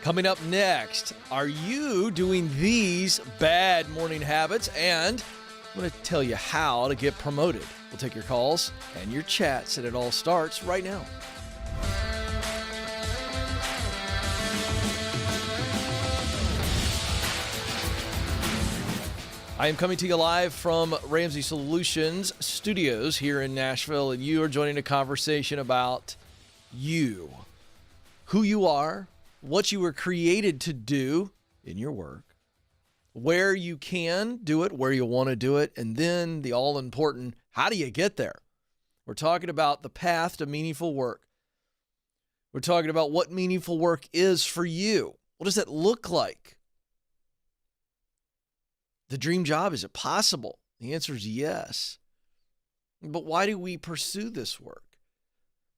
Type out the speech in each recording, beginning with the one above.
Coming up next, are you doing these bad morning habits? And I'm going to tell you how to get promoted. We'll take your calls and your chats, and it all starts right now. I am coming to you live from Ramsey Solutions Studios here in Nashville, and you are joining a conversation about you, who you are, what you were created to do in your work, where you can do it, where you want to do it, and then the all-important, how do you get there? We're talking about the path to meaningful work. We're talking about what meaningful work is for you. What does that look like? The dream job, is it possible? The answer is yes. But why do we pursue this work?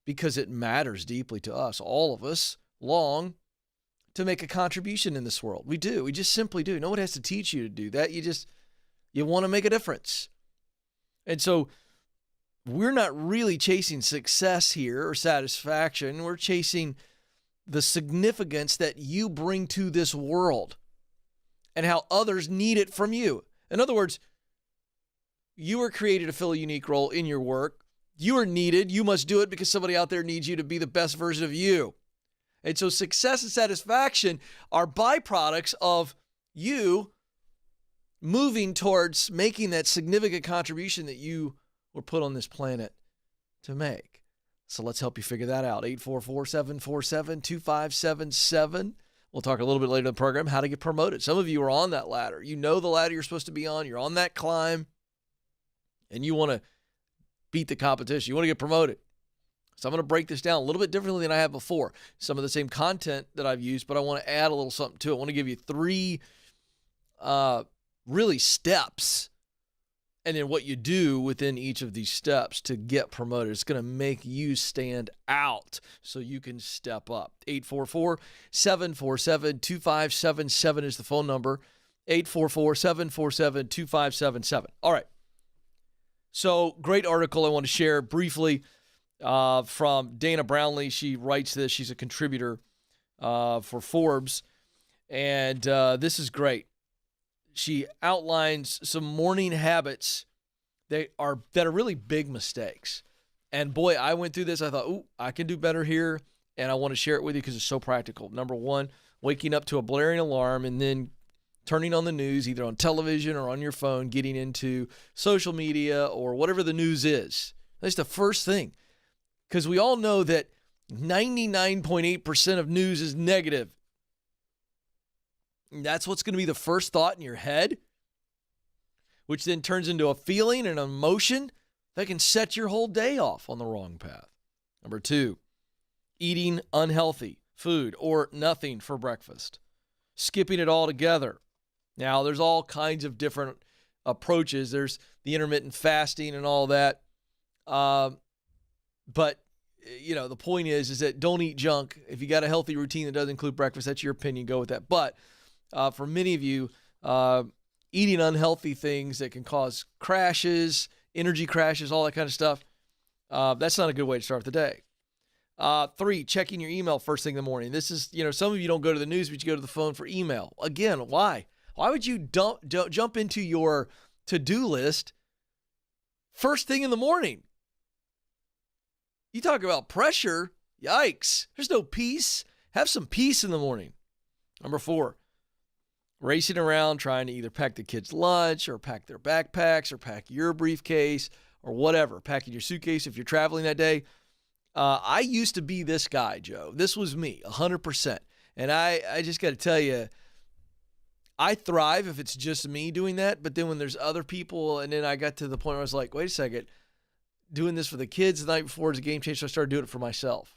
Because it matters deeply to us. All of us long to make a contribution in this world. We do. We just simply do. No one has to teach you to do that. You want to make a difference. And so we're not really chasing success here or satisfaction. We're chasing the significance that you bring to this world and how others need it from you. In other words, you were created to fill a unique role in your work. You are needed. You must do it because somebody out there needs you to be the best version of you. And so success and satisfaction are byproducts of you moving towards making that significant contribution that you were put on this planet to make. So let's help you figure that out. 844-747-2577. We'll talk a little bit later in the program how to get promoted. Some of you are on that ladder. You know the ladder you're supposed to be on. You're on that climb, and you want to beat the competition. You want to get promoted. So I'm going to break this down a little bit differently than I have before. Some of the same content that I've used, but I want to add a little something to it. I want to give you three really steps, and then what you do within each of these steps to get promoted. It's going to make you stand out so you can step up. 844-747-2577 is the phone number. 844-747-2577. All right. So great article I want to share briefly from Dana Brownlee. She writes this. She's a contributor for Forbes. And this is great. She outlines some morning habits that are really big mistakes. And boy, I went through this. I thought, ooh, I can do better here. And I want to share it with you because it's so practical. Number one, waking up to a blaring alarm and then turning on the news, either on television or on your phone, getting into social media or whatever the news is. That's the first thing. Because we all know that 99.8% of news is negative. And that's what's going to be the first thought in your head, which then turns into a feeling and an emotion that can set your whole day off on the wrong path. Number two, eating unhealthy food or nothing for breakfast. Skipping it all together. Now, there's all kinds of different approaches. There's the intermittent fasting and all that. But, you know, the point is that don't eat junk. If you got a healthy routine that doesn't include breakfast, that's your opinion. Go with that. But for many of you, eating unhealthy things that can cause crashes, energy crashes, all that kind of stuff, that's not a good way to start the day. Three, checking your email first thing in the morning. This is, you know, some of you don't go to the news, but you go to the phone for email. Again, why? Why would you don't jump into your to-do list first thing in the morning? You talk about pressure. Yikes. There's no peace. Have some peace in the morning. Number four, racing around trying to either pack the kids' lunch or pack their backpacks or pack your briefcase or whatever, packing your suitcase if you're traveling that day. I used to be this guy, Joe. This was me, 100%. And I just got to tell you, I thrive if it's just me doing that. But then when there's other people, and then I got to the point where I was like, wait a second, doing this for the kids the night before is a game changer. So I started doing it for myself.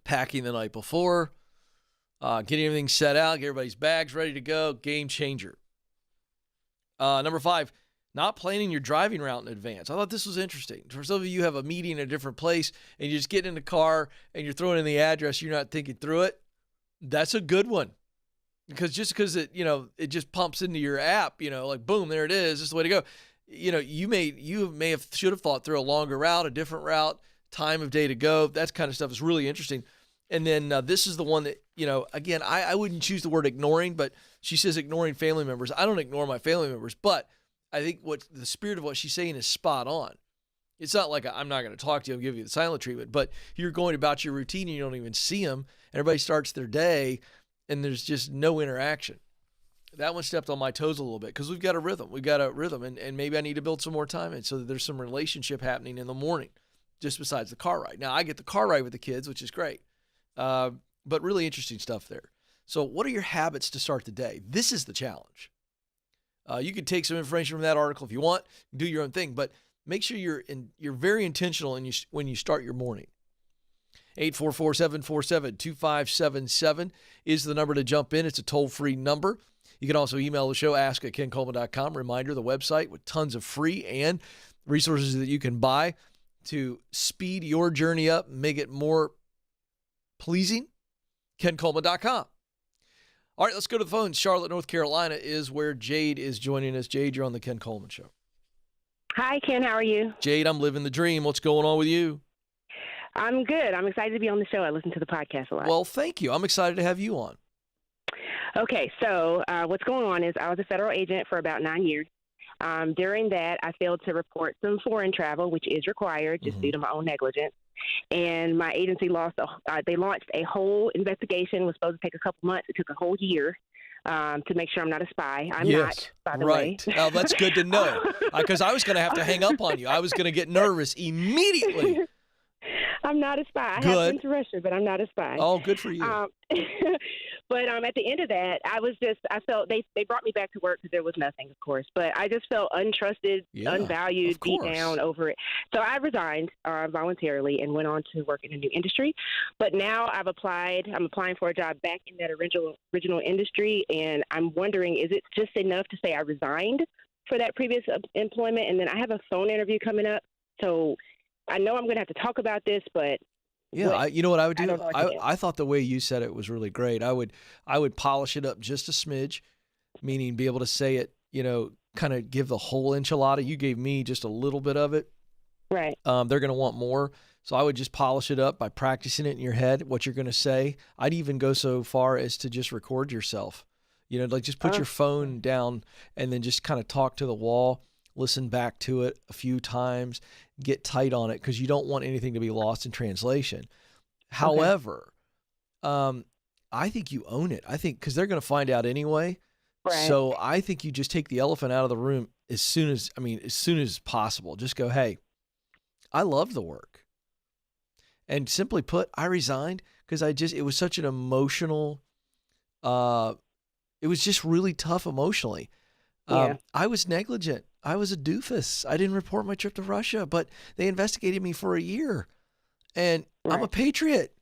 Packing the night before, getting everything set out, get everybody's bags ready to go, game changer. Number five, not planning your driving route in advance. I thought this was interesting. For some of you have a meeting in a different place and you just get in the car and you're throwing in the address, you're not thinking through it. That's a good one. Because it, you know, it just pumps into your app, you know, like boom, there it is. This is the way to go. You know, you should have thought through a longer route, a different route, time of day to go. That kind of stuff is really interesting. And then this is the one that, again, I wouldn't choose the word ignoring, but she says ignoring family members. I don't ignore my family members, but I think what the spirit of what she's saying is spot on. It's not like I'm not going to talk to you and give you the silent treatment, but you're going about your routine and you don't even see them. Everybody starts their day and there's just no interaction. That one stepped on my toes a little bit because we've got a rhythm. And maybe I need to build some more time in so that there's some relationship happening in the morning, just besides the car ride. Now, I get the car ride with the kids, which is great. But really interesting stuff there. So what are your habits to start the day? This is the challenge. You can take some information from that article if you want, do your own thing, but make sure you're very intentional when you start your morning. 844-747-2577 is the number to jump in. It's a toll-free number. You can also email the show, ask@kencoleman.com. Reminder, the website with tons of free and resources that you can buy to speed your journey up, make it more pleasing, kencoleman.com. All right, let's go to the phone. Charlotte, North Carolina is where Jade is joining us. Jade, you're on the Ken Coleman Show. Hi, Ken. How are you? Jade, I'm living the dream. What's going on with you? I'm good. I'm excited to be on the show. I listen to the podcast a lot. Well, thank you. I'm excited to have you on. Okay, so what's going on is I was a federal agent for about 9 years. During that, I failed to report some foreign travel, which is required just due to my own negligence. And my agency they launched a whole investigation. It was supposed to take a couple months. It took a whole year to make sure I'm not a spy. I'm not, by the way. Oh, that's good to know. Because I was going to have to hang up on you. I was going to get nervous immediately. I'm not a spy. I have been to Russia, but I'm not a spy. Oh, good for you. But at the end of that, I felt they brought me back to work because there was nothing, of course. But I just felt untrusted, unvalued, beat down over it. So I resigned voluntarily and went on to work in a new industry. But now I'm applying for a job back in that original industry, and I'm wondering, is it just enough to say I resigned for that previous employment? And then I have a phone interview coming up, so I know I'm going to have to talk about this, but you know what I would do? I thought the way you said it was really great. I would polish it up just a smidge, meaning be able to say it, kind of give the whole enchilada. You gave me just a little bit of it. Right. They're going to want more. So I would just polish it up by practicing it in your head, what you're going to say. I'd even go so far as to just record yourself, just put your phone down and then just kind of talk to the wall. Listen back to it a few times, get tight on it because you don't want anything to be lost in translation. However, I think you own it. I think because they're going to find out anyway. Right. So I think you just take the elephant out of the room as soon as possible. Just go, hey, I love the work. And simply put, I resigned because it was such an emotional, it was just really tough emotionally. I was negligent. I was a doofus. I didn't report my trip to Russia, but they investigated me for a year. And I'm a patriot.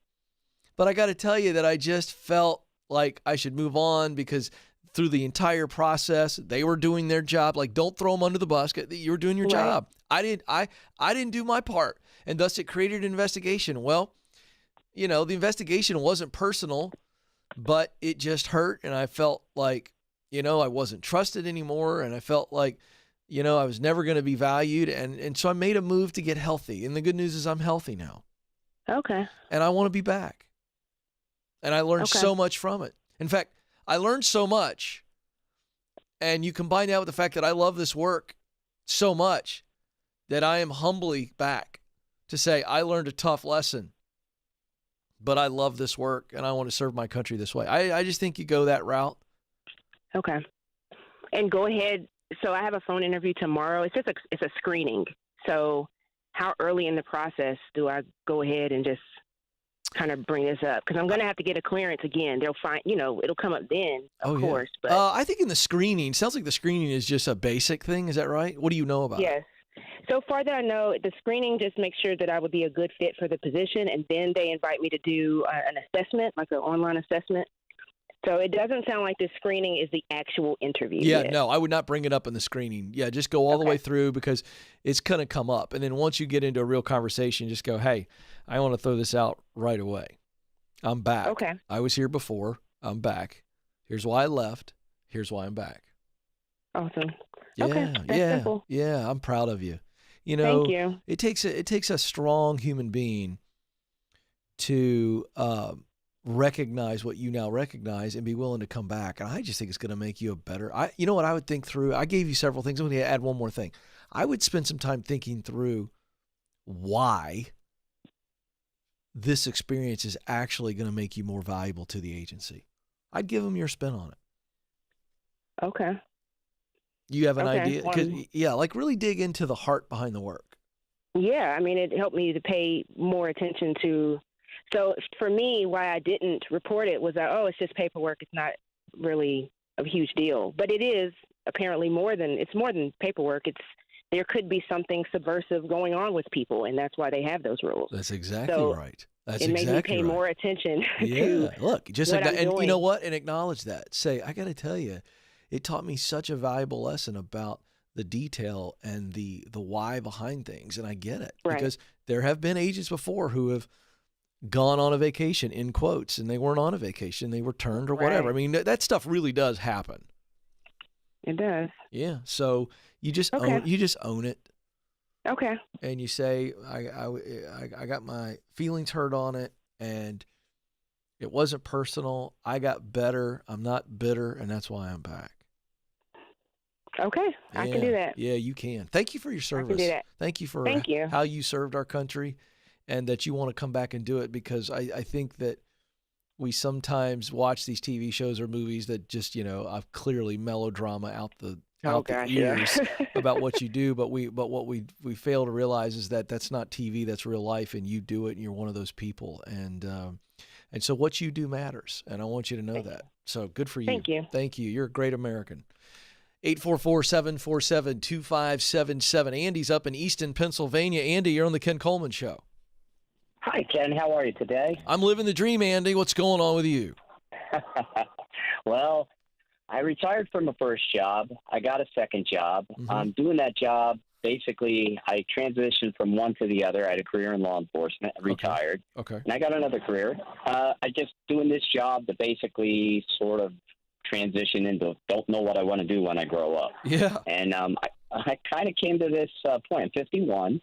But I got to tell you that I just felt like I should move on because through the entire process, they were doing their job. Like, don't throw them under the bus. You were doing your job. I didn't do my part. And thus it created an investigation. Well, the investigation wasn't personal, but it just hurt. And I felt like, I wasn't trusted anymore. And I felt like, I was never going to be valued. And so I made a move to get healthy. And the good news is I'm healthy now. Okay. And I want to be back. And I learned so much from it. In fact, I learned so much. And you combine that with the fact that I love this work so much that I am humbly back to say I learned a tough lesson. But I love this work and I want to serve my country this way. I just think you go that route. Okay. And go ahead. So I have a phone interview tomorrow. It's a screening. So how early in the process do I go ahead and just kind of bring this up? Because I'm going to have to get a clearance again. They'll find, it'll come up then, of course. But I think in the screening, sounds like the screening is just a basic thing. Is that right? What do you know about it? Yes. So far that I know, the screening just makes sure that I would be a good fit for the position, and then they invite me to do an assessment, like an online assessment. So it doesn't sound like the screening is the actual interview. Yeah, yet. No, I would not bring it up in the screening. Yeah, just go all the way through because it's going to come up. And then once you get into a real conversation, just go, hey, I want to throw this out right away. I'm back. Okay. I was here before. I'm back. Here's why I left. Here's why I'm back. Awesome. Yeah, okay. That's simple. Yeah, I'm proud of you. Thank you. It takes a strong human being to recognize what you now recognize and be willing to come back. And I just think it's going to make you a better. You know what I would think through? I gave you several things. I'm going to add one more thing. I would spend some time thinking through why this experience is actually going to make you more valuable to the agency. I'd give them your spin on it. Okay. You have an idea? 'Cause, like really dig into the heart behind the work. Yeah, I mean, it helped me to pay more attention to. So for me, why I didn't report it was that, it's just paperwork. It's not really a huge deal, but it is apparently more than paperwork. There could be something subversive going on with people, and that's why they have those rules. That's exactly right. It made me pay more attention to look, just what I'm and doing. You know what? And acknowledge that. Say, I got to tell you, it taught me such a valuable lesson about the detail and the why behind things, and I get it because there have been agents before who have gone on a vacation in quotes, and they weren't on a vacation; they were turned or whatever. I mean, that stuff really does happen. It does. Yeah. So you just own it. Okay. And you say, I got my feelings hurt on it, and it wasn't personal. I got better. I'm not bitter, and that's why I'm back. Okay. Yeah, I can do that. Yeah, you can. Thank you for your service. I can do that. Thank you for how you served our country, and that you want to come back and do it, because I think that we sometimes watch these TV shows or movies that just, I've clearly melodrama out the ears about what you do, but what we fail to realize is that that's not TV, that's real life, and you do it, and you're one of those people, and so what you do matters, and I want you to know that. So good for you. Thank you. You're a great American. 844-747-2577. Andy's up in Easton, Pennsylvania. Andy, you're on the Ken Coleman Show. Hi, Ken. How are you today? I'm living the dream, Andy. What's going on with you? Well, I retired from the first job. I got a second job. Mm-hmm. Doing that job, basically, I transitioned from one to the other. I had a career in law enforcement, retired. Okay. And I got another career. I just doing this job to basically sort of transition into don't know what I want to do when I grow up. Yeah. And I kind of came to this point. I'm 51.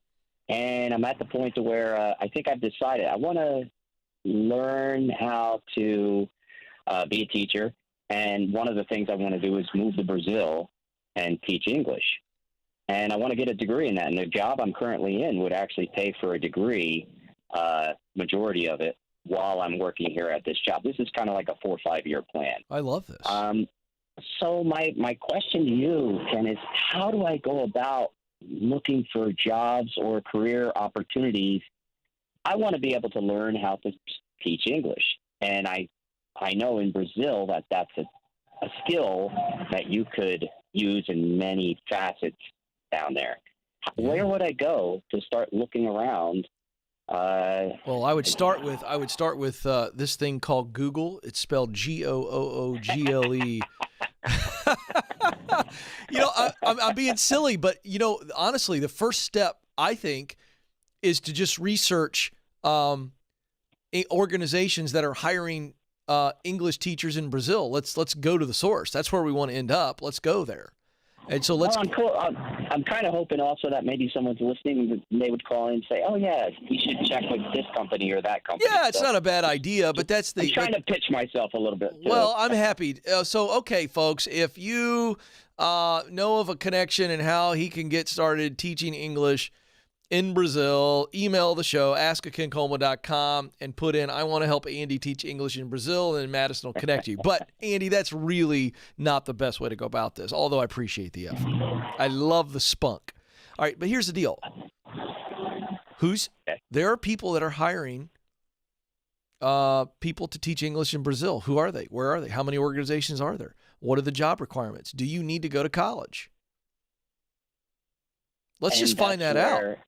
And I'm at the point to where I think I've decided I want to learn how to be a teacher. And one of the things I want to do is move to Brazil and teach English. And I want to get a degree in that. And the job I'm currently in would actually pay for a degree, majority of it, while I'm working here at this job. This is kind of like a 4 or 5 year plan. I love this. So my question to you, Ken, is how do I go about looking for jobs or career opportunities? I want to be able to learn how to teach English. And I know in Brazil that's a skill that you could use in many facets down there. Yeah. Where would I go to start looking around? Well, I would start with this thing called Google. It's spelled Google. I'm being silly, but honestly, the first step I think is to just research organizations that are hiring English teachers in Brazil. Let's go to the source. That's where we want to end up. Let's go there. And so let's. Well, I'm kind of hoping also that maybe someone's listening and they would call in and say, "Oh yeah, you should check with this company or that company." Yeah, it's not a bad idea, but that's I'm trying to pitch myself a little bit too. Well, I'm happy. Okay, folks, if you know of a connection and how he can get started teaching English in Brazil, email the show, ask@kencoleman.com, and put in, I want to help Andy teach English in Brazil, and Madison will connect you. But, Andy, that's really not the best way to go about this, although I appreciate the effort. I love the spunk. All right, but here's the deal. There are people that are hiring people to teach English in Brazil. Who are they? Where are they? How many organizations are there? What are the job requirements? Do you need to go to college? Let's just find that out.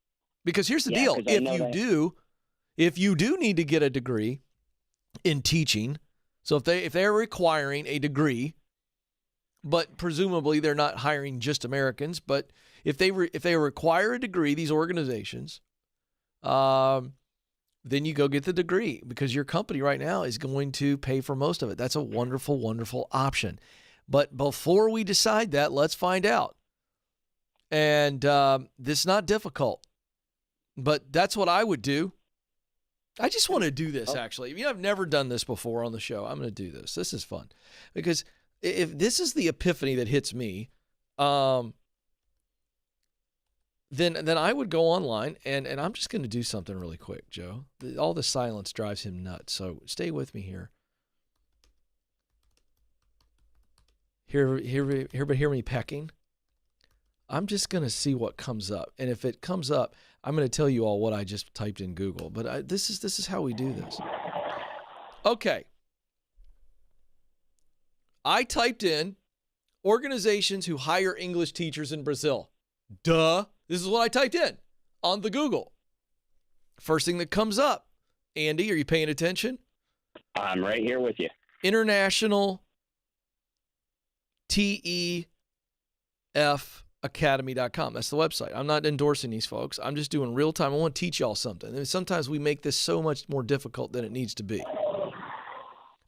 Because here's the deal. If you do need to get a degree in teaching, so if they're requiring a degree, but presumably they're not hiring just Americans, but if they require a degree, these organizations, then you go get the degree, because your company right now is going to pay for most of it. That's a wonderful, wonderful option. But before we decide that, let's find out. And this is not difficult, but that's what I would do. I just want to do this, actually. I've never done this before on the show. I'm going to do this. This is fun. Because if this is the epiphany that hits me, then I would go online, and I'm just going to do something really quick, Joe. All the silence drives him nuts, so stay with me here. Hear me pecking? I'm just going to see what comes up. And if it comes up, I'm going to tell you all what I just typed in Google. But this is how we do this. Okay. I typed in organizations who hire English teachers in Brazil. Duh. This is what I typed in on the Google. First thing that comes up. Andy, are you paying attention? I'm right here with you. International TEFacademy.com. That's the website. I'm not endorsing these folks. I'm just doing real time. I want to teach y'all something. And sometimes we make this so much more difficult than it needs to be.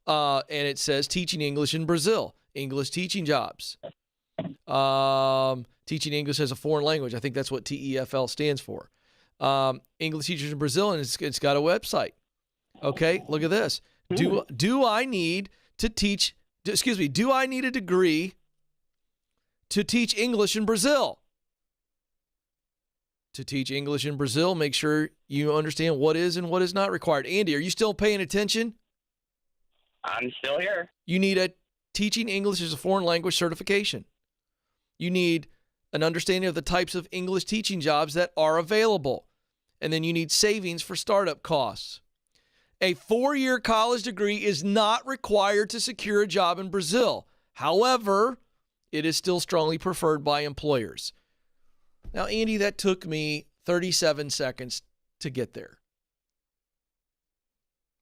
And it says teaching English in Brazil, English teaching jobs, teaching English as a foreign language. I think that's what TEFL stands for. English teachers in Brazil, and it's got a website. Okay, look at this. Do I need to teach? Do I need a degree to teach English in Brazil? To teach English in Brazil, make sure you understand what is and what is not required. Andy, are you still paying attention? I'm still here. You need a teaching English as a foreign language certification. You need an understanding of the types of English teaching jobs that are available. And then you need savings for startup costs. A 4-year college degree is not required to secure a job in Brazil. However, it is still strongly preferred by employers. Now, Andy, that took me 37 seconds to get there.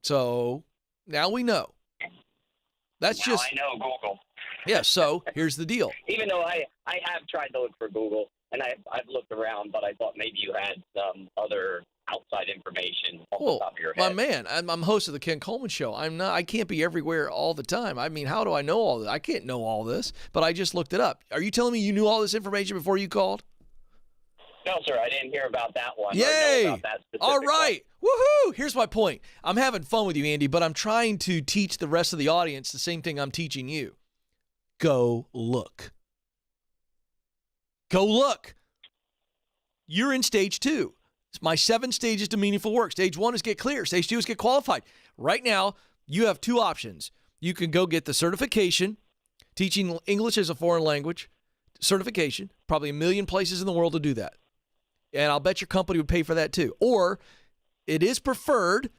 So now we know. That's now just. I know Google. Yeah, so here's the deal. Even though I have tried to look for Google, and I've looked around, but I thought maybe you had some other outside information off the top of your head. My man, I'm host of the Ken Coleman Show. I can't be everywhere all the time. I mean, how do I know all this? I can't know all this, but I just looked it up. Are you telling me you knew all this information before you called? No, sir, I didn't hear about that one. Yay! Or know about that specific all right. one. Woohoo! Here's my point. I'm having fun with you, Andy, but I'm trying to teach the rest of the audience the same thing I'm teaching you. Go look. Go look. You're in stage 2. It's my 7 stages to meaningful work. Stage 1 is get clear. Stage 2 is get qualified. Right now, you have 2 options. You can go get the certification, teaching English as a foreign language certification, probably 1 million places in the world to do that. And I'll bet your company would pay for that too. Or it is preferred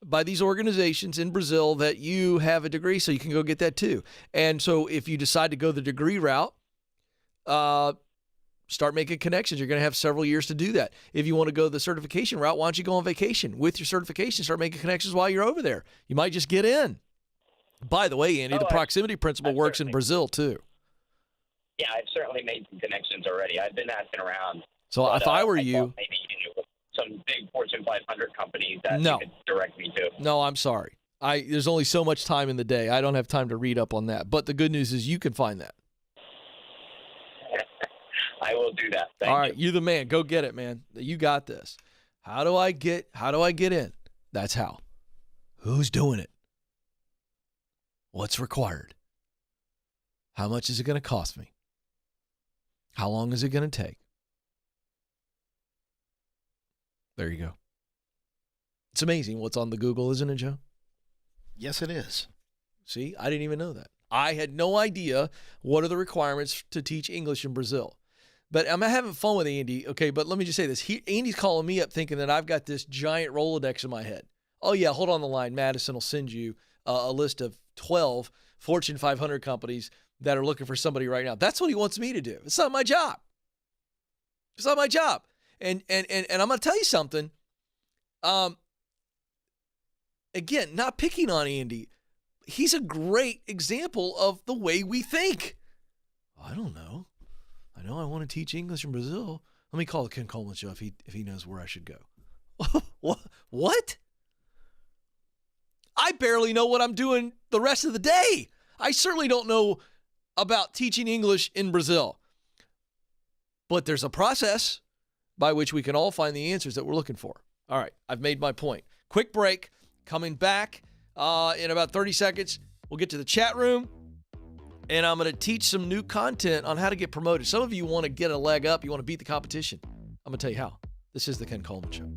by these organizations in Brazil that you have a degree, so you can go get that too. And so if you decide to go the degree route, start making connections. You're going to have several years to do that. If you want to go the certification route, why don't you go on vacation? With your certification, start making connections while you're over there. You might just get in. By the way, Andy, the proximity principle works in Brazil too. Yeah, I've certainly made some connections already. I've been asking around. So if I were you, maybe you knew some big Fortune 500 companies that you could direct me to. No, I'm sorry. There's only so much time in the day. I don't have time to read up on that. But the good news is you can find that. I will do that. Thank All right, you. you're the man. Go get it, man. You got this. How do I get in? That's how. Who's doing it? What's required? How much is it going to cost me? How long is it going to take? There you go. It's amazing what's on the Google, isn't it, Joe? Yes, it is. See, I didn't even know that. I had no idea what are the requirements to teach English in Brazil. But I'm having fun with Andy, okay? But let me just say this. Andy's calling me up thinking that I've got this giant Rolodex in my head. Oh, yeah, hold on the line. Madison will send you a list of 12 Fortune 500 companies that are looking for somebody right now. That's what he wants me to do. It's not my job. It's not my job. And I'm going to tell you something. Again, not picking on Andy. He's a great example of the way we think. I don't know. I know I want to teach English in Brazil. Let me call the Ken Coleman Show if he knows where I should go. What? I barely know what I'm doing the rest of the day. I certainly don't know about teaching English in Brazil. But there's a process by which we can all find the answers that we're looking for. All right, I've made my point. Quick break. Coming back in about 30 seconds, we'll get to the chat room, and I'm going to teach some new content on how to get promoted. Some of you want to get a leg up. You want to beat the competition. I'm going to tell you how. This is the Ken Coleman Show.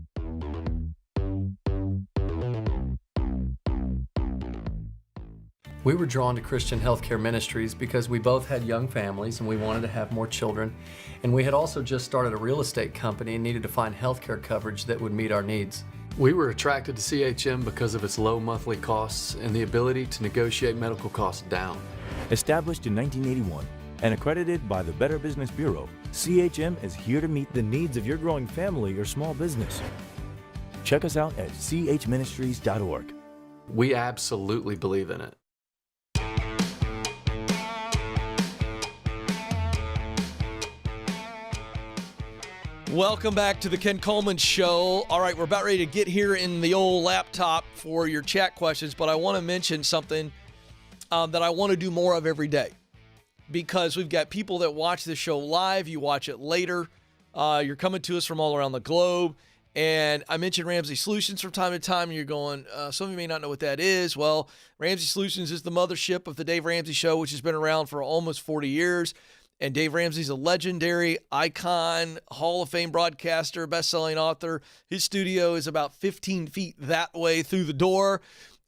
We were drawn to Christian Healthcare Ministries because we both had young families and we wanted to have more children. And we had also just started a real estate company and needed to find healthcare coverage that would meet our needs. We were attracted to CHM because of its low monthly costs and the ability to negotiate medical costs down. Established in 1981 and accredited by the Better Business Bureau, CHM is here to meet the needs of your growing family or small business. Check us out at chministries.org. We absolutely believe in it. Welcome back to the Ken Coleman Show. All right, we're about ready to get here in the old laptop for your chat questions, but I want to mention something that I want to do more of every day, because we've got people that watch the show live. You watch it later. You're coming to us from all around the globe. And I mentioned Ramsey Solutions from time to time, and you're going, some of you may not know what that is. Well, Ramsey Solutions is the mothership of the Dave Ramsey Show, which has been around for almost 40 years. And Dave Ramsey's a legendary icon, Hall of Fame broadcaster, best-selling author. His studio is about 15 feet that way through the door.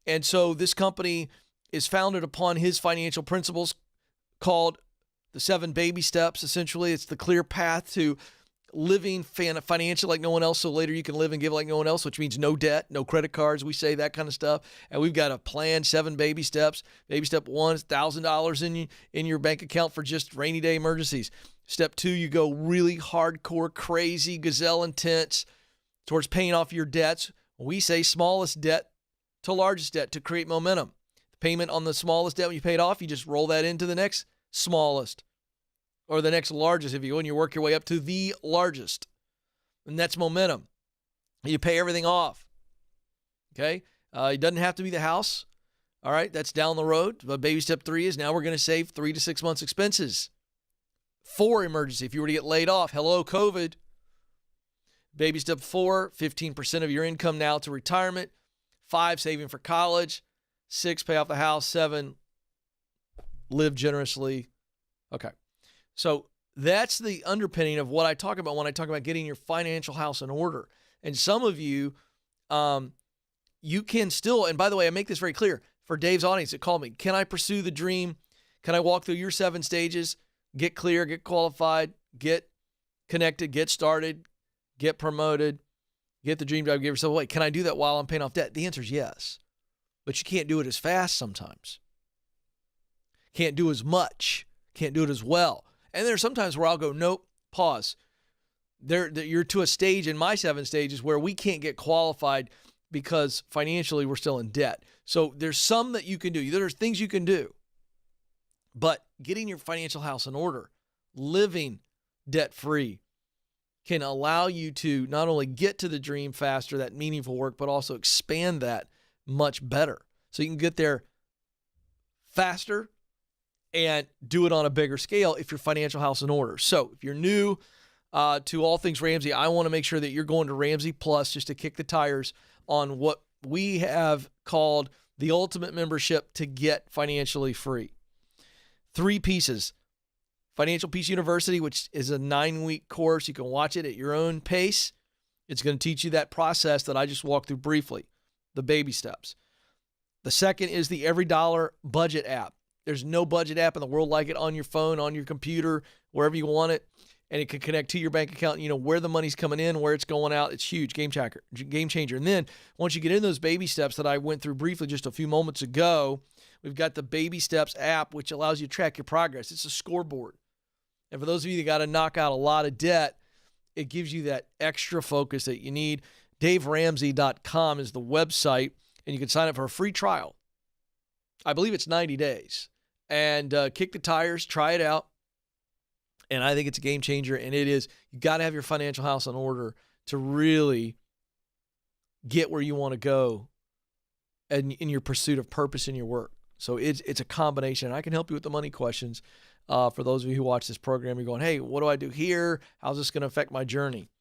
And so this company is founded upon his financial principles called the 7 baby steps. Essentially, it's the clear path to living financial like no one else, so later you can live and give like no one else, which means no debt, no credit cards. We say that kind of stuff. And we've got a plan, 7 baby steps. Baby step 1 is $1,000 in your bank account for just rainy day emergencies. Step 2, you go really hardcore, crazy, gazelle intense towards paying off your debts. We say smallest debt to largest debt to create momentum. The payment on the smallest debt when you paid off, you just roll that into the next smallest, or the next largest if you go, and you work your way up to the largest. And that's momentum. You pay everything off. Okay? It doesn't have to be the house. All right? That's down the road. But baby step 3 is now we're going to save 3 to 6 months expenses for emergency. If you were to get laid off, hello, COVID. Baby step 4, 15% of your income now to retirement. 5, saving for college. 6, pay off the house. 7, live generously. Okay. So that's the underpinning of what I talk about when I talk about getting your financial house in order. And some of you, you can still, and by the way, I make this very clear for Dave's audience that called me, can I pursue the dream? Can I walk through your 7 stages, get clear, get qualified, get connected, get started, get promoted, get the dream job, give yourself away? Can I do that while I'm paying off debt? The answer is yes. But you can't do it as fast sometimes. Can't do as much. Can't do it as well. And there's sometimes where I'll go, nope, pause. You're to a stage in my 7 stages where we can't get qualified because financially we're still in debt. So there's some that you can do. There's things you can do. But getting your financial house in order, living debt-free, can allow you to not only get to the dream faster, that meaningful work, but also expand that much better. So you can get there faster and do it on a bigger scale if your financial house in order. So if you're new to all things Ramsey, I want to make sure that you're going to Ramsey Plus just to kick the tires on what we have called the ultimate membership to get financially free. 3 pieces. Financial Peace University, which is a 9-week course. You can watch it at your own pace. It's going to teach you that process that I just walked through briefly, the baby steps. The second is the Every Dollar Budget app. There's no budget app in the world like it, on your phone, on your computer, wherever you want it. And it can connect to your bank account, you know, where the money's coming in, where it's going out. It's huge, game changer. And then once you get in those baby steps that I went through briefly just a few moments ago, we've got the Baby Steps app, which allows you to track your progress. It's a scoreboard. And for those of you that got to knock out a lot of debt, it gives you that extra focus that you need. DaveRamsey.com is the website, and you can sign up for a free trial. I believe it's 90 days. And kick the tires, try it out. And I think it's a game changer. And it is, you got to have your financial house in order to really get where you want to go and in your pursuit of purpose in your work. So it's a combination. And I can help you with the money questions. For those of you who watch this program, you're going, hey, what do I do here? How's this going to affect my journey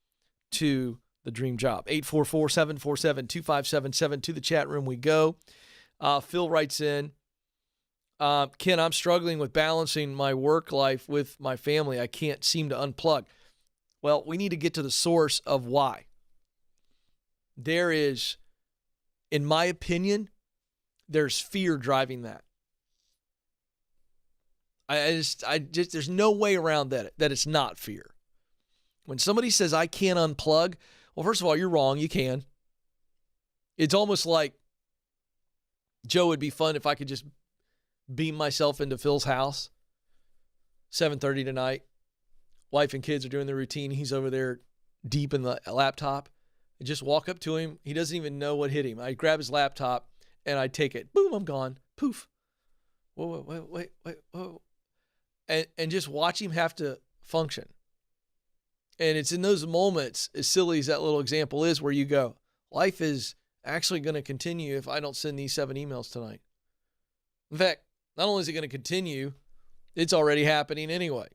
to the dream job. 844-747-2577. To the chat room we go. Phil writes in, Ken, I'm struggling with balancing my work life with my family. I can't seem to unplug. Well, we need to get to the source of why. There is, in my opinion, there's fear driving that. I just there's no way around that it's not fear. When somebody says I can't unplug, well, first of all, you're wrong. You can. It's almost like, Joe, it'd be fun if I could just beam myself into Phil's house, 7:30 tonight. Wife and kids are doing their routine. He's over there deep in the laptop. I just walk up to him. He doesn't even know what hit him. I grab his laptop and I take it. Boom, I'm gone. Poof. Wait. And just watch him have to function. And it's in those moments, as silly as that little example is, where you go, life is actually going to continue if I don't send these 7 emails tonight. In fact, not only is it going to continue, it's already happening anyway.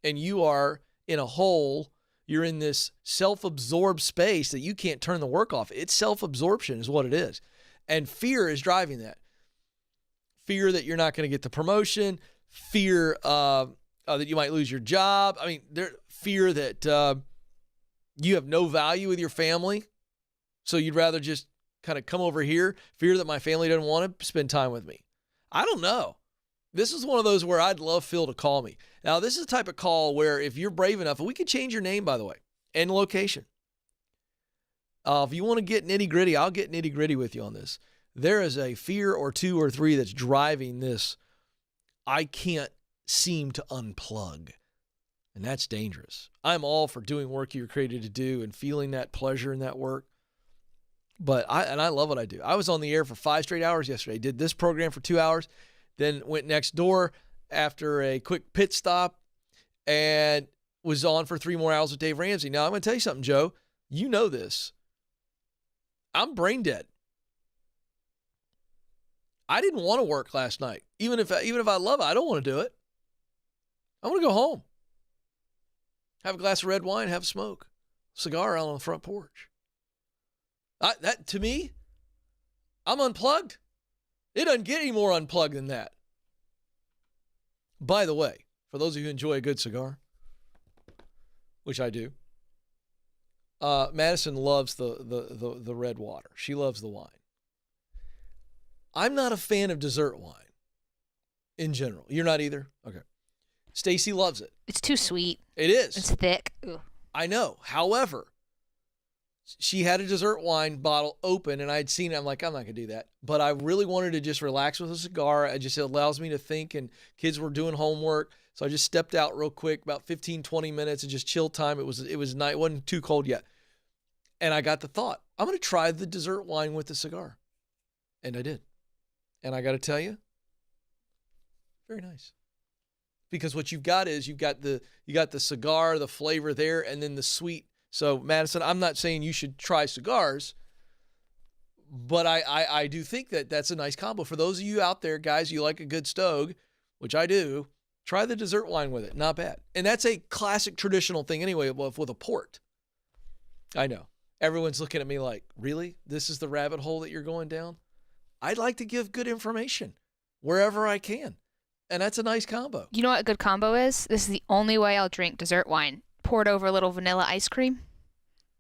And you are in a hole. You're in this self-absorbed space that you can't turn the work off. It's self-absorption is what it is. And fear is driving that. Fear that you're not going to get the promotion. Fear that you might lose your job. I mean, fear that you have no value with your family. So you'd rather just kind of come over here. Fear that my family doesn't want to spend time with me. I don't know. This is one of those where I'd love Phil to call me. Now, this is the type of call where if you're brave enough, and we could change your name, by the way, and location. If you want to get nitty gritty, I'll get nitty gritty with you on this. There is a fear or 2 or 3 that's driving this. I can't seem to unplug. And that's dangerous. I'm all for doing work you're created to do and feeling that pleasure in that work. But I love what I do. I was on the air for 5 straight hours yesterday. Did this program for 2 hours, then went next door after a quick pit stop and was on for 3 more hours with Dave Ramsey. Now, I'm going to tell you something, Joe. You know this. I'm brain dead. I didn't want to work last night. Even if I love it, I don't want to do it. I want to go home. Have a glass of red wine, have a smoke. Cigar out on the front porch. That, to me, I'm unplugged. It doesn't get any more unplugged than that. By the way, for those of you who enjoy a good cigar, which I do, Madison loves the red water. She loves the wine. I'm not a fan of dessert wine in general. You're not either? Okay. Stacy loves it. It's too sweet. It is. It's thick. Ugh. I know. However, she had a dessert wine bottle open, and I'd seen it. I'm like, I'm not going to do that. But I really wanted to just relax with a cigar. It allows me to think, and kids were doing homework. So I just stepped out real quick, about 15, 20 minutes, and just chill time. It was night. It wasn't too cold yet. And I got the thought, I'm going to try the dessert wine with the cigar. And I did. And I got to tell you, very nice. Because what you've got is you've got the cigar, the flavor there, and then the sweet. So, Madison, I'm not saying you should try cigars, but I do think that that's a nice combo. For those of you out there, guys, you like a good Stogue, which I do, try the dessert wine with it. Not bad. And that's a classic traditional thing anyway with a port. I know. Everyone's looking at me like, really? This is the rabbit hole that you're going down? I'd like to give good information wherever I can. And that's a nice combo. You know what a good combo is? This is the only way I'll drink dessert wine. Poured over a little vanilla ice cream.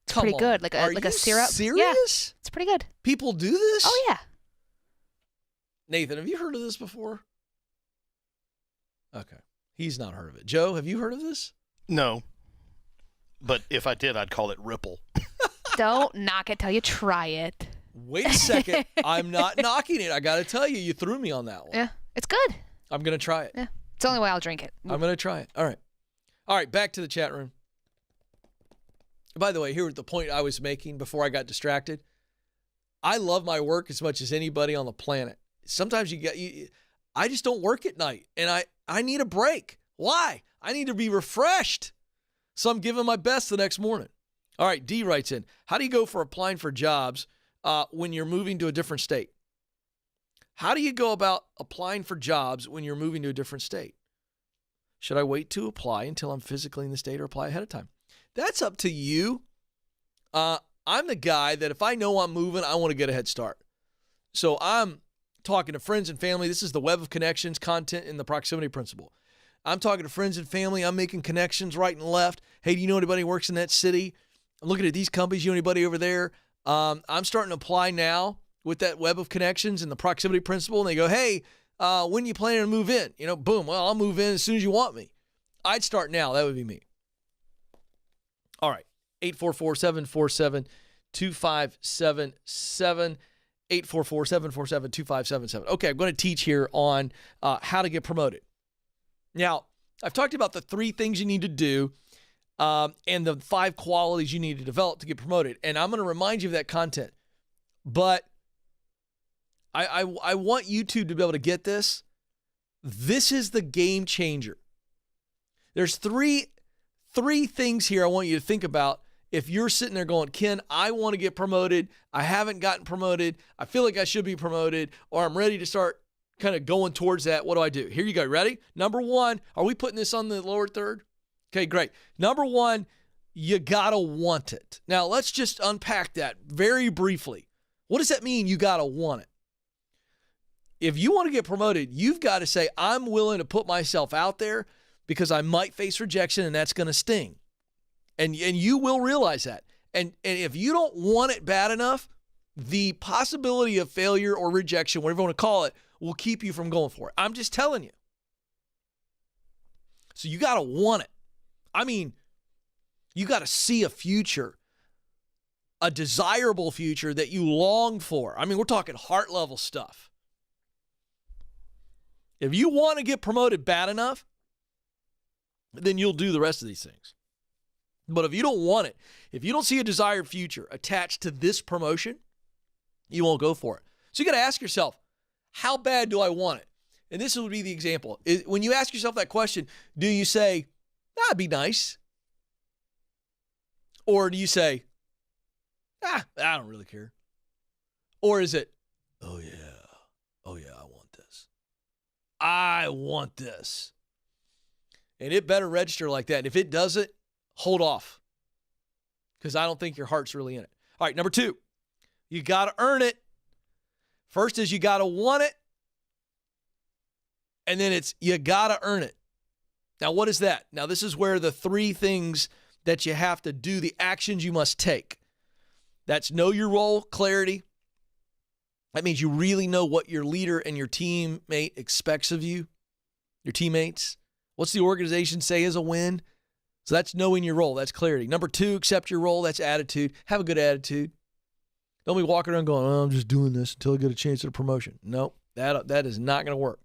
It's Come pretty on. good. Like a syrup. Serious? Yeah, it's pretty good. People do this? Oh, yeah. Nathan, have you heard of this before? Okay. He's not heard of it. Joe, have you heard of this? No. But if I did, I'd call it Ripple. Don't knock it till you try it. Wait a second. I'm not knocking it. I got to tell you, you threw me on that one. Yeah, it's good. I'm going to try it. Yeah, it's the only way I'll drink it. I'm going to try it. All right, back to the chat room. By the way, here was the point I was making before I got distracted. I love my work as much as anybody on the planet. Sometimes I just don't work at night, and I need a break. Why? I need to be refreshed. So I'm giving my best the next morning. All right, D writes in, how do you go for applying for jobs when you're moving to a different state? How do you go about applying for jobs when you're moving to a different state? Should I wait to apply until I'm physically in the state or apply ahead of time? That's up to you. I'm the guy that if I know I'm moving, I want to get a head start. So I'm talking to friends and family. This is the web of connections, content in the proximity principle. I'm talking to friends and family. I'm making connections right and left. Hey, do you know anybody who works in that city? I'm looking at these companies. You know anybody over there? I'm starting to apply now with that web of connections and the proximity principle. And they go, hey, when are you planning to move in? Boom. Well, I'll move in as soon as you want me. I'd start now. That would be me. All right. 844-747-2577. 844-747-2577. Okay, I'm going to teach here on how to get promoted. Now, I've talked about the 3 things you need to do and the 5 qualities you need to develop to get promoted. And I'm going to remind you of that content. But I want YouTube to be able to get this. This is the game changer. There's three things here I want you to think about. If you're sitting there going, Ken, I want to get promoted. I haven't gotten promoted. I feel like I should be promoted, or I'm ready to start kind of going towards that. What do I do? Here you go. Ready? Number 1, are we putting this on the lower third? Okay, great. Number 1, you got to want it. Now, let's just unpack that very briefly. What does that mean, you got to want it? If you want to get promoted, you've got to say, I'm willing to put myself out there because I might face rejection and that's going to sting. And you will realize that. And if you don't want it bad enough, the possibility of failure or rejection, whatever you want to call it, will keep you from going for it. I'm just telling you. So you got to want it. I mean, you got to see a future, a desirable future that you long for. I mean, we're talking heart level stuff. If you want to get promoted bad enough, then you'll do the rest of these things. But if you don't want it, if you don't see a desired future attached to this promotion, you won't go for it. So you got to ask yourself, how bad do I want it? And this would be the example. When you ask yourself that question, do you say, that'd be nice? Or do you say, I don't really care? Or is it, oh yeah, I want this. I want this. And it better register like that. And if it doesn't, hold off, because I don't think your heart's really in it. All right, number 2, you got to earn it. First is you got to want it, and then it's you got to earn it. Now, what is that? Now, this is where the 3 things that you have to do, the actions you must take. That's know your role, clarity. That means you really know what your leader and your teammate expects of you, your teammates. What's the organization say is a win? So that's knowing your role. That's clarity. Number 2, accept your role. That's attitude. Have a good attitude. Don't be walking around going, I'm just doing this until I get a chance at a promotion. No, that is not going to work.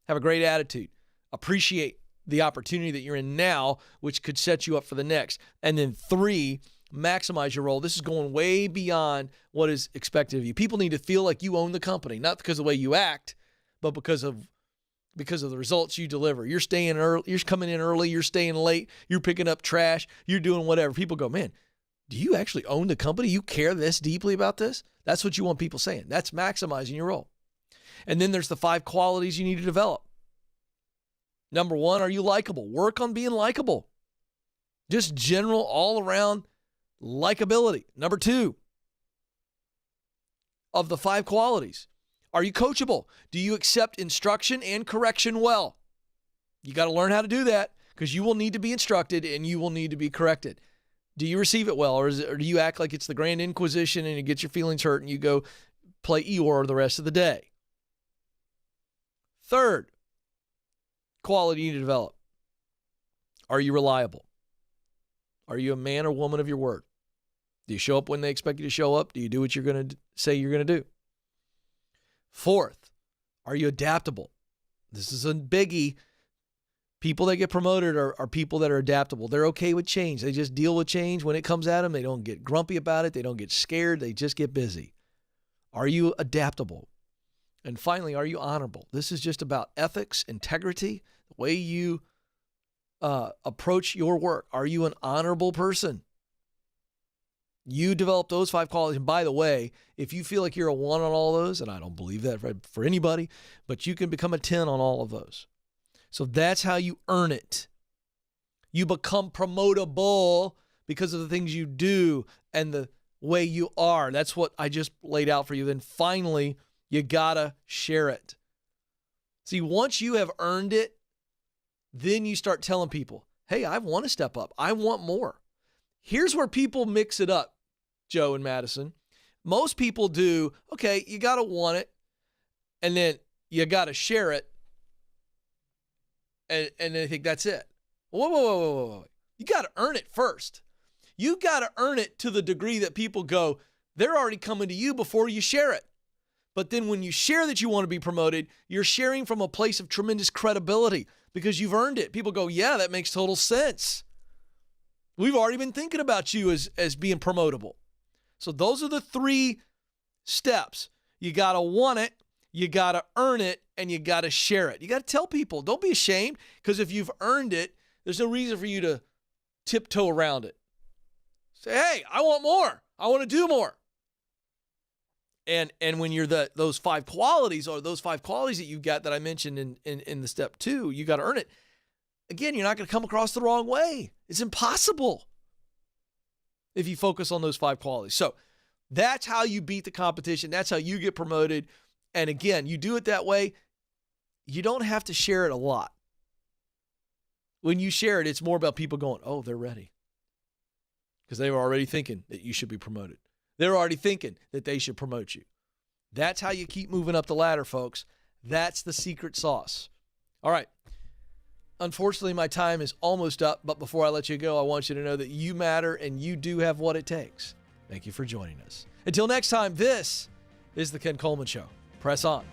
Have a great attitude. Appreciate the opportunity that you're in now, which could set you up for the next. And then 3, maximize your role. This is going way beyond what is expected of you. People need to feel like you own the company, not because of the way you act, but because of the results you deliver. You're staying early, you're coming in early, you're staying late, you're picking up trash, you're doing whatever. People go, man, do you actually own the company? You care this deeply about this? That's what you want people saying. That's maximizing your role. And then there's the 5 qualities you need to develop. Number 1, are you likable? Work on being likable. Just general all around likability. Number 2, of the 5 qualities, are you coachable? Do you accept instruction and correction well? You got to learn how to do that, because you will need to be instructed and you will need to be corrected. Do you receive it well, or do you act like it's the Grand Inquisition and you get your feelings hurt and you go play Eeyore the rest of the day? 3rd quality you need to develop. Are you reliable? Are you a man or woman of your word? Do you show up when they expect you to show up? Do you do what you're going to say you're going to do? 4th, are you adaptable? This is a biggie. People that get promoted are people that are adaptable. They're okay with change. They just deal with change when it comes at them. They don't get grumpy about it. They don't get scared. They just get busy. Are you adaptable? And finally, are you honorable? This is just about ethics, integrity, the way you approach your work. Are you an honorable person? You develop those 5 qualities. And by the way, if you feel like you're a 1 on all those, and I don't believe that for anybody, but you can become a 10 on all of those. So that's how you earn it. You become promotable because of the things you do and the way you are. That's what I just laid out for you. Then finally, you gotta share it. See, once you have earned it, then you start telling people, hey, I want to step up. I want more. Here's where people mix it up, Joe and Madison. Most people do, okay, you got to want it, and then you got to share it, and they think that's it. Whoa. You got to earn it first. You got to earn it to the degree that people go, they're already coming to you before you share it. But then when you share that you want to be promoted, you're sharing from a place of tremendous credibility because you've earned it. People go, yeah, that makes total sense. We've already been thinking about you as being promotable. So those are the 3 steps. You got to want it, you got to earn it, and you got to share it. You got to tell people. Don't be ashamed, because if you've earned it, there's no reason for you to tiptoe around it. Say, hey, I want more. I want to do more. And when you're those 5 qualities, or those 5 qualities that you got that I mentioned in the step 2, you got to earn it. Again, you're not going to come across the wrong way. It's impossible if you focus on those 5 qualities. So that's how you beat the competition. That's how you get promoted. And again, you do it that way. You don't have to share it a lot. When you share it, it's more about people going, oh, they're ready. Because they were already thinking that you should be promoted. They're already thinking that they should promote you. That's how you keep moving up the ladder, folks. That's the secret sauce. All right. Unfortunately, my time is almost up, but before I let you go, I want you to know that you matter and you do have what it takes. Thank you for joining us. Until next time, this is the Ken Coleman Show. Press on.